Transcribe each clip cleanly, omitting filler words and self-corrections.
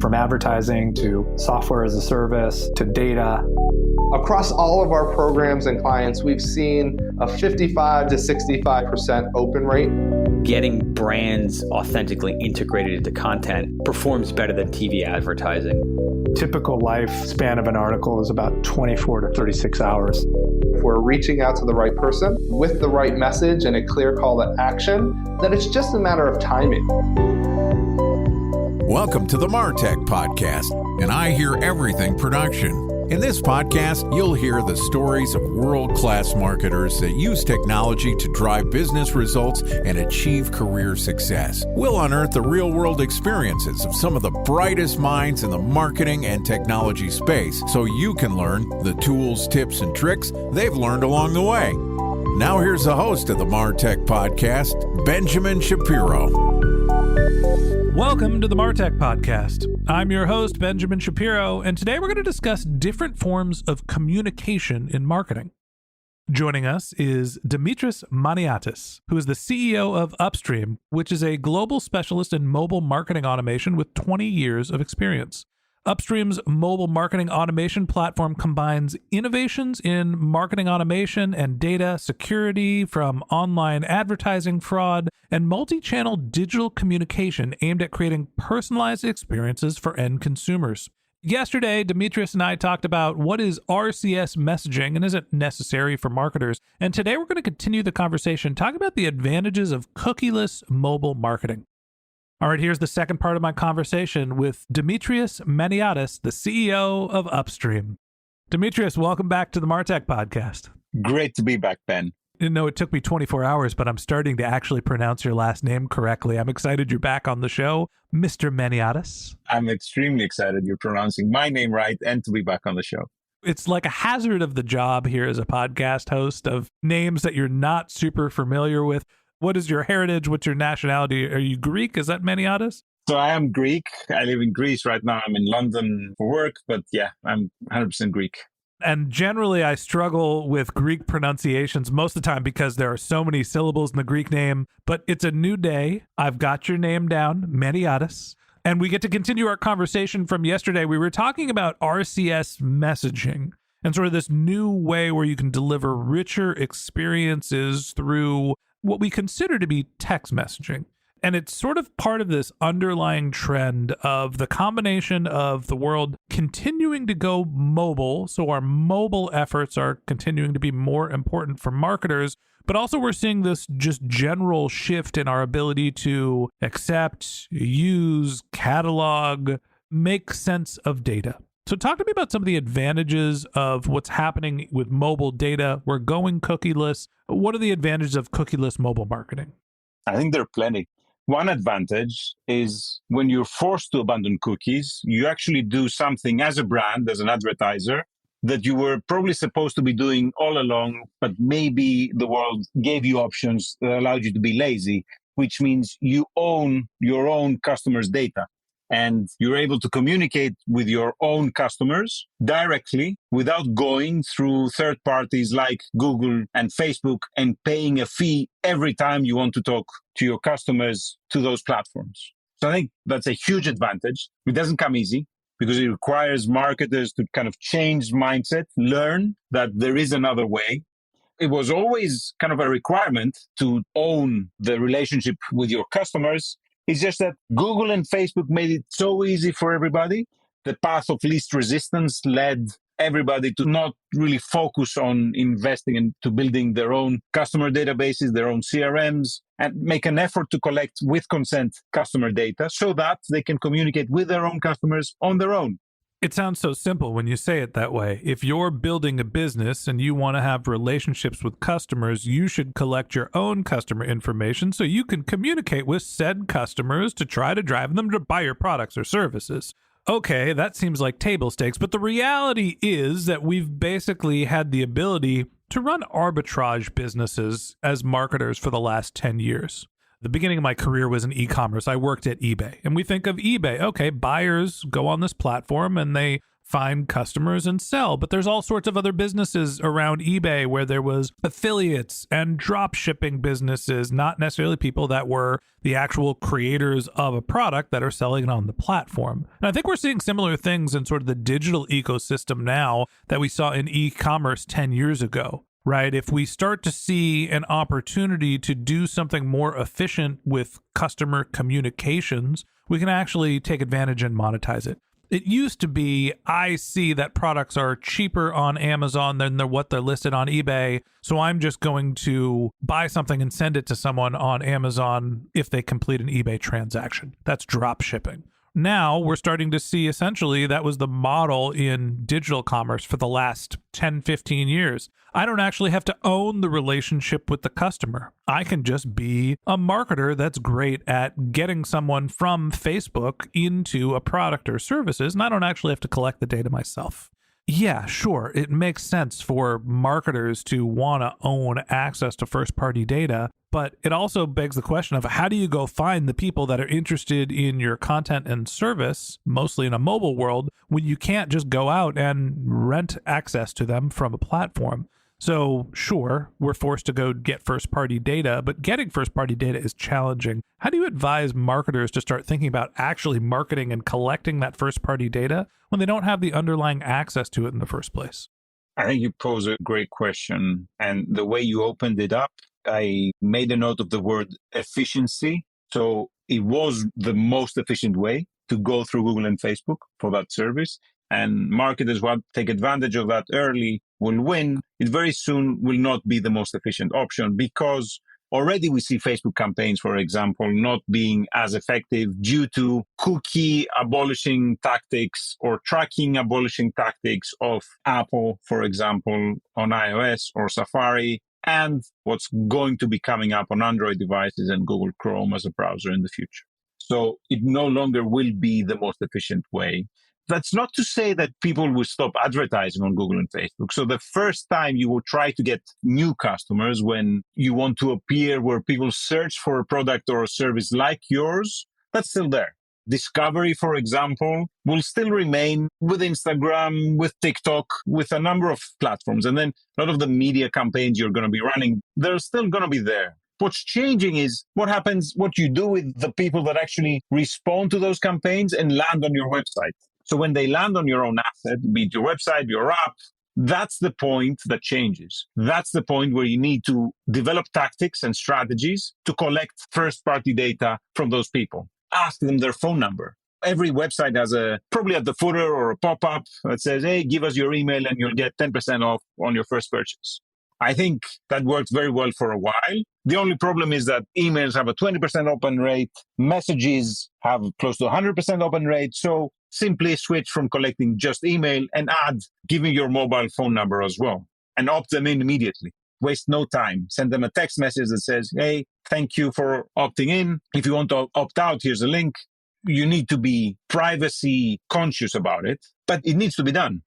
From advertising to software as a service to data. Across all of our programs and clients, we've seen a 55 to 65% open rate. Getting brands authentically integrated into content performs better than TV advertising. Typical lifespan of an article is about 24 to 36 hours. If we're reaching out to the right person with the right message and a clear call to action, then it's just a matter of timing. Welcome to the MarTech Podcast, and I Hear Everything production. In this podcast, you'll hear the stories of world-class marketers that use technology to drive business results and achieve career success. We'll unearth the real-world experiences of some of the brightest minds in the marketing and technology space so you can learn the tools, tips, and tricks they've learned along the way. Now here's the host of the MarTech Podcast, Benjamin Shapiro. Welcome to the MarTech Podcast. I'm your host, Benjamin Shapiro, and today we're going to discuss different forms of communication in marketing. Joining us is Dimitiris Maniatis, who is the CEO of Upstream, which is a global specialist in mobile marketing automation with 20 years of experience. Upstream's mobile marketing automation platform combines innovations in marketing automation and data security from online advertising fraud and multi-channel digital communication aimed at creating personalized experiences for end consumers. Yesterday, Dimitiris and I talked about what is RCS messaging and is it necessary for marketers. And today we're going to continue the conversation talking about the advantages of cookieless mobile marketing. All right, here's the second part of my conversation with Dimitiris Maniatis, the CEO of Upstream. Dimitiris, welcome back to the MarTech Podcast. Great to be back, Ben. You know, it took me 24 hours, but I'm starting to actually pronounce your last name correctly. I'm excited you're back on the show, Mr. Maniatis. I'm extremely excited you're pronouncing my name right and to be back on the show. It's like a hazard of the job here as a podcast host of names that you're not super familiar with. What is your heritage? What's your nationality? Are you Greek? Is that Maniatis? So I am Greek. I live in Greece right now. I'm in London for work, but yeah, I'm 100% Greek. And generally, I struggle with Greek pronunciations most of the time because there are so many syllables in the Greek name. But it's a new day. I've got your name down, Maniatis. And we get to continue our conversation from yesterday. We were talking about RCS messaging and sort of this new way where you can deliver richer experiences through what we consider to be text messaging. And it's sort of part of this underlying trend of the combination of the world continuing to go mobile. So our mobile efforts are continuing to be more important for marketers, but also we're seeing this just general shift in our ability to accept, use, catalog, make sense of data. So talk to me about some of the advantages of what's happening with mobile data. We're going cookieless. What are the advantages of cookieless mobile marketing? I think there are plenty. One advantage is when you're forced to abandon cookies, you actually do something as a brand, as an advertiser, that you were probably supposed to be doing all along, but maybe the world gave you options that allowed you to be lazy, which means you own your own customers' data. And you're able to communicate with your own customers directly without going through third parties like Google and Facebook and paying a fee every time you want to talk to your customers to those platforms. So I think that's a huge advantage. It doesn't come easy because it requires marketers to kind of change mindset, learn that there is another way. It was always kind of a requirement to own the relationship with your customers. It's just that Google and Facebook made it so easy for everybody. The path of least resistance led everybody to not really focus on investing into building their own customer databases, their own CRMs, and make an effort to collect with consent customer data so that they can communicate with their own customers on their own. It sounds so simple when you say it that way. If you're building a business and you want to have relationships with customers, you should collect your own customer information so you can communicate with said customers to try to drive them to buy your products or services. Okay, that seems like table stakes, but the reality is that we've basically had the ability to run arbitrage businesses as marketers for the last 10 years. The beginning of my career was in e-commerce. I worked at eBay, and we think of eBay. Okay, buyers go on this platform and they find customers and sell. But there's all sorts of other businesses around eBay where there was affiliates and drop shipping businesses, not necessarily people that were the actual creators of a product that are selling it on the platform. And I think we're seeing similar things in sort of the digital ecosystem now that we saw in e-commerce 10 years ago. Right? If we start to see an opportunity to do something more efficient with customer communications, we can actually take advantage and monetize it. It used to be, I see that products are cheaper on Amazon than what they're listed on eBay, so I'm just going to buy something and send it to someone on Amazon if they complete an eBay transaction. That's drop shipping. Now we're starting to see essentially that was the model in digital commerce for the last 10, 15 years. I don't actually have to own the relationship with the customer. I can just be a marketer that's great at getting someone from Facebook into a product or services, and I don't actually have to collect the data myself. Yeah, sure, it makes sense for marketers to want to own access to first-party data, but it also begs the question of how do you go find the people that are interested in your content and service, mostly in a mobile world, when you can't just go out and rent access to them from a platform? So sure, we're forced to go get first-party data, but getting first-party data is challenging. How do you advise marketers to start thinking about actually marketing and collecting that first-party data when they don't have the underlying access to it in the first place? I think you pose a great question. And the way you opened it up, I made a note of the word efficiency. So it was the most efficient way to go through Google and Facebook for that service. And marketers who take advantage of that early will win. It very soon will not be the most efficient option because already we see Facebook campaigns, for example, not being as effective due to cookie abolishing tactics or tracking abolishing tactics of Apple, for example, on iOS or Safari, and what's going to be coming up on Android devices and Google Chrome as a browser in the future. So it no longer will be the most efficient way. That's not to say that people will stop advertising on Google and Facebook. So the first time you will try to get new customers when you want to appear where people search for a product or a service like yours, that's still there. Discovery, for example, will still remain with Instagram, with TikTok, with a number of platforms. And then a lot of the media campaigns you're going to be running, they're still going to be there. What's changing is what you do with the people that actually respond to those campaigns and land on your website. So when they land on your own asset, be it your website, your app, that's the point that changes. That's the point where you need to develop tactics and strategies to collect first-party data from those people. Ask them their phone number. Every website has probably at the footer or a pop-up that says, hey, give us your email and you'll get 10% off on your first purchase. I think that worked very well for a while. The only problem is that emails have a 20% open rate, messages have close to 100% open rate. So simply switch from collecting just email and add giving your mobile phone number as well and opt them in immediately. Waste no time. Send them a text message that says, hey, thank you for opting in. If you want to opt out, here's a link. You need to be privacy conscious about it, but it needs to be done.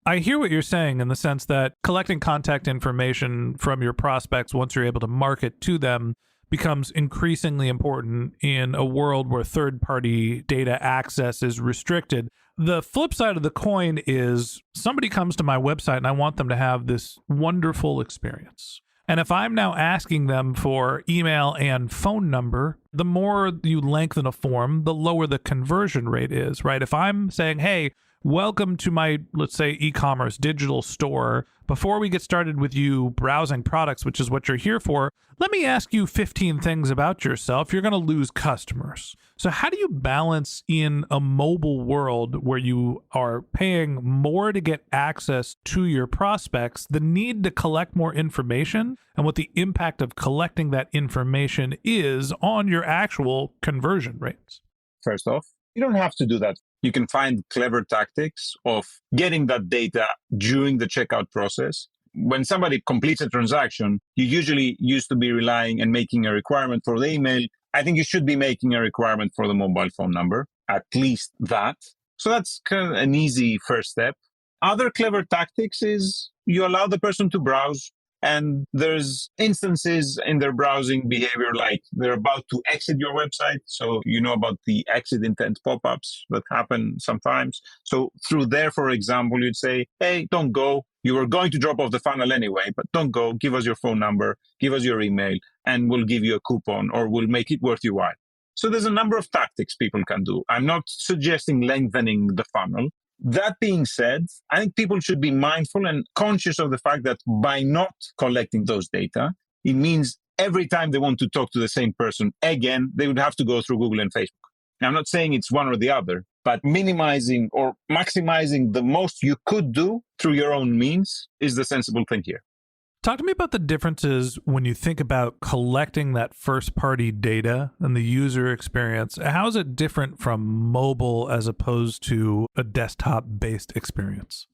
I hear what you're saying in the sense that collecting contact information from your prospects once you're able to market to them becomes increasingly important in a world where third-party data access is restricted. The flip side of the coin is somebody comes to my website and I want them to have this wonderful experience. And if I'm now asking them for email and phone number, the more you lengthen a form, the lower the conversion rate is, right? If I'm saying, hey, welcome to my, let's say, e-commerce digital store. Before we get started with you browsing products, which is what you're here for, let me ask you 15 things about yourself. You're going to lose customers. So how do you balance in a mobile world where you are paying more to get access to your prospects, the need to collect more information, and what the impact of collecting that information is on your actual conversion rates? First off, you don't have to do that. You can find clever tactics of getting that data during the checkout process. When somebody completes a transaction, you usually used to be relying and making a requirement for the email. I think you should be making a requirement for the mobile phone number, at least that. So that's kind of an easy first step. Other clever tactics is you allow the person to browse. And there's instances in their browsing behavior, like they're about to exit your website. So you know about the exit intent pop-ups that happen sometimes. So through there, for example, you'd say, hey, don't go. You were going to drop off the funnel anyway, but don't go. Give us your phone number, give us your email, and we'll give you a coupon or we'll make it worth your while. So there's a number of tactics people can do. I'm not suggesting lengthening the funnel. That being said, I think people should be mindful and conscious of the fact that by not collecting those data, it means every time they want to talk to the same person again, they would have to go through Google and Facebook. Now, I'm not saying it's one or the other, but minimizing or maximizing the most you could do through your own means is the sensible thing here. Talk to me about the differences when you think about collecting that first-party data and the user experience. How is it different from mobile as opposed to a desktop-based experience?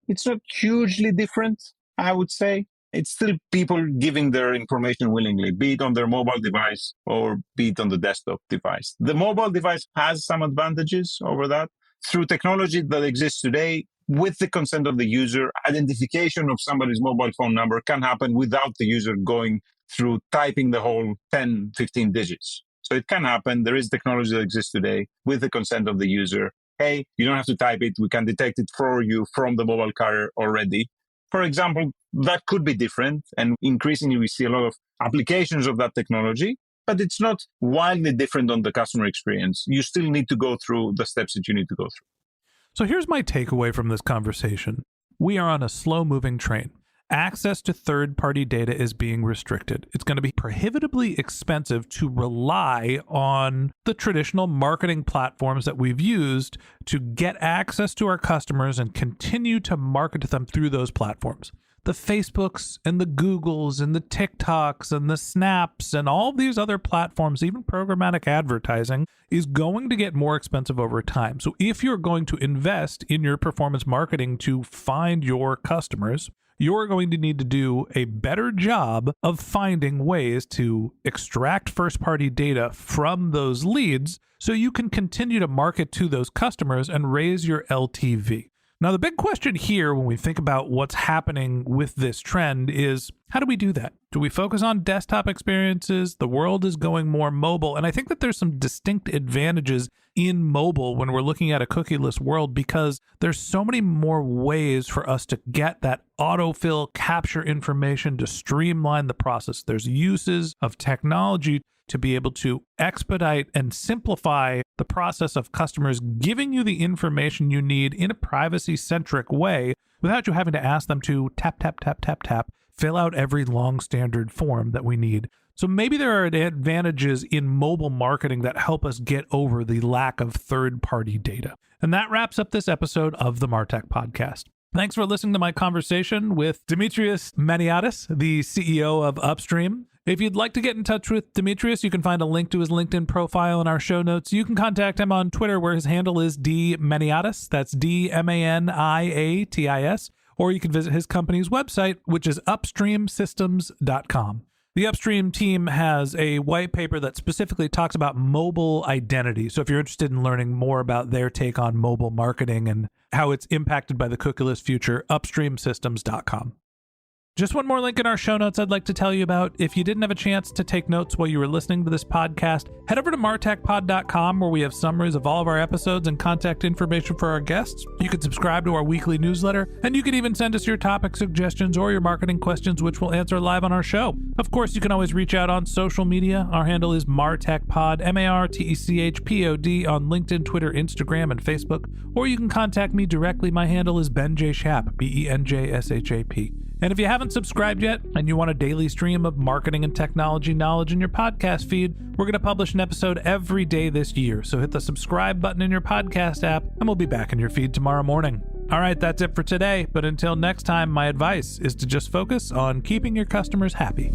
It's not hugely different, I would say. It's still people giving their information willingly, be it on their mobile device or be it on the desktop device. The mobile device has some advantages over that. Through technology that exists today, with the consent of the user, identification of somebody's mobile phone number can happen without the user going through typing the whole 10, 15 digits. So it can happen. There is technology that exists today with the consent of the user. Hey, you don't have to type it. We can detect it for you from the mobile carrier already. For example, that could be different. And increasingly, we see a lot of applications of that technology, but it's not wildly different on the customer experience. You still need to go through the steps that you need to go through. So here's my takeaway from this conversation. We are on a slow-moving train. Access to third-party data is being restricted. It's going to be prohibitively expensive to rely on the traditional marketing platforms that we've used to get access to our customers and continue to market to them through those platforms. The Facebooks and the Googles and the TikToks and the Snaps and all these other platforms, even programmatic advertising, is going to get more expensive over time. So if you're going to invest in your performance marketing to find your customers, you're going to need to do a better job of finding ways to extract first-party data from those leads so you can continue to market to those customers and raise your LTV. Now, the big question here when we think about what's happening with this trend is, how do we do that? Do we focus on desktop experiences? The world is going more mobile. And I think that there's some distinct advantages in mobile when we're looking at a cookieless world because there's so many more ways for us to get that autofill, capture information, to streamline the process. There's uses of technology to be able to expedite and simplify the process of customers giving you the information you need in a privacy-centric way without you having to ask them to tap, tap, tap, tap, tap, fill out every long standard form that we need. So maybe there are advantages in mobile marketing that help us get over the lack of third-party data. And that wraps up this episode of the Martech Podcast. Thanks for listening to my conversation with Dimitiris Maniatis, the CEO of Upstream. If you'd like to get in touch with Dimitiris, you can find a link to his LinkedIn profile in our show notes. You can contact him on Twitter, where his handle is DManiatis. That's DManiatis. Or you can visit his company's website, which is upstreamsystems.com. The Upstream team has a white paper that specifically talks about mobile identity. So if you're interested in learning more about their take on mobile marketing and how it's impacted by the cookieless future, upstreamsystems.com. Just one more link in our show notes I'd like to tell you about. If you didn't have a chance to take notes while you were listening to this podcast, head over to martechpod.com, where we have summaries of all of our episodes and contact information for our guests. You can subscribe to our weekly newsletter, and you can even send us your topic suggestions or your marketing questions, which we'll answer live on our show. Of course, you can always reach out on social media. Our handle is martechpod, MARTECHPOD, on LinkedIn, Twitter, Instagram, and Facebook. Or you can contact me directly. My handle is Ben J. Shap, BENJSHAP. And if you haven't subscribed yet and you want a daily stream of marketing and technology knowledge in your podcast feed, we're going to publish an episode every day this year. So hit the subscribe button in your podcast app and we'll be back in your feed tomorrow morning. All right, that's it for today. But until next time, my advice is to just focus on keeping your customers happy.